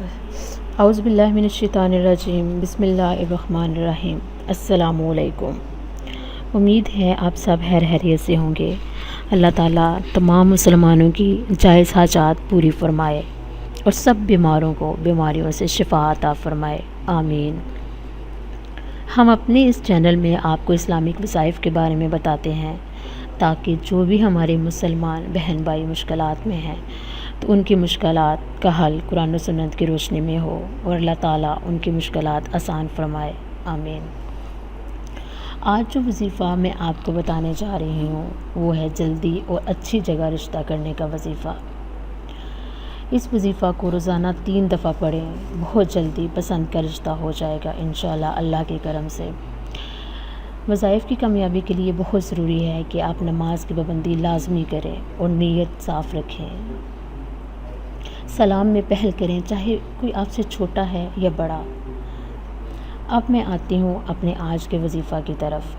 اعوذ باللہ من الشیطان الرجیم، بسم اللہ الرحمن الرحیم۔ السلام علیکم۔ امید ہے آپ سب خیریت سے ہوں گے۔ اللہ تعالیٰ تمام مسلمانوں کی جائز حاجات پوری فرمائے اور سب بیماروں کو بیماریوں سے شفا عطا فرمائے، آمین۔ ہم اپنے اس چینل میں آپ کو اسلامک وظائف کے بارے میں بتاتے ہیں تاکہ جو بھی ہمارے مسلمان بہن بھائی مشکلات میں ہیں تو ان کی مشکلات کا حل قرآن و سنت کی روشنی میں ہو اور اللہ تعالیٰ ان کی مشکلات آسان فرمائے، آمین۔ آج جو وظیفہ میں آپ کو بتانے جا رہی ہوں وہ ہے جلدی اور اچھی جگہ رشتہ کرنے کا وظیفہ۔ اس وظیفہ کو روزانہ 3 دفعہ پڑھیں، بہت جلدی پسند کا رشتہ ہو جائے گا انشاءاللہ اللہ کے کرم سے۔ وظائف کی کامیابی کے لیے بہت ضروری ہے کہ آپ نماز کی پابندی لازمی کریں اور نیت صاف رکھیں۔ سلام میں پہل کریں، چاہے کوئی آپ سے چھوٹا ہے یا بڑا۔ اب میں آتی ہوں اپنے آج کے وظیفہ کی طرف۔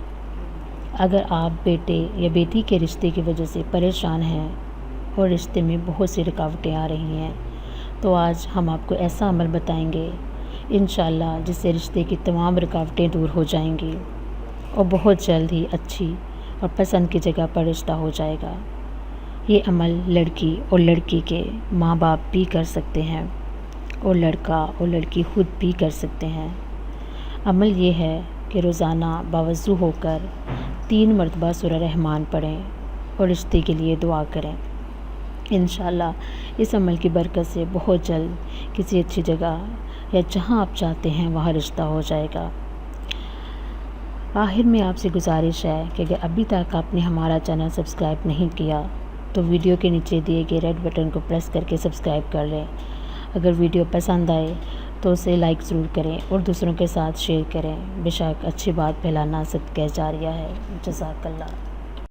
اگر آپ بیٹے یا بیٹی کے رشتے کی وجہ سے پریشان ہیں اور رشتے میں بہت سی رکاوٹیں آ رہی ہیں تو آج ہم آپ کو ایسا عمل بتائیں گے انشاءاللہ جس سے رشتے کی تمام رکاوٹیں دور ہو جائیں گی اور بہت جلد ہی اچھی اور پسند کی جگہ پر رشتہ ہو جائے گا۔ یہ عمل لڑکی اور لڑکی کے ماں باپ بھی کر سکتے ہیں اور لڑکا اور لڑکی خود بھی کر سکتے ہیں۔ عمل یہ ہے کہ روزانہ باوضو ہو کر 3 مرتبہ سورہ رحمان پڑھیں اور رشتے کے لیے دعا کریں۔ انشاءاللہ اس عمل کی برکت سے بہت جلد کسی اچھی جگہ یا جہاں آپ چاہتے ہیں وہاں رشتہ ہو جائے گا۔ آخر میں آپ سے گزارش ہے کہ اگر ابھی تک آپ نے ہمارا چینل سبسکرائب نہیں کیا تو ویڈیو کے نیچے دیے گئے ریڈ بٹن کو پریس کر کے سبسکرائب کر لیں۔ اگر ویڈیو پسند آئے تو اسے لائک ضرور کریں اور دوسروں کے ساتھ شیئر کریں۔ بے شک اچھی بات پھیلانا صدقہ جاریہ ہے۔ جزاک اللہ۔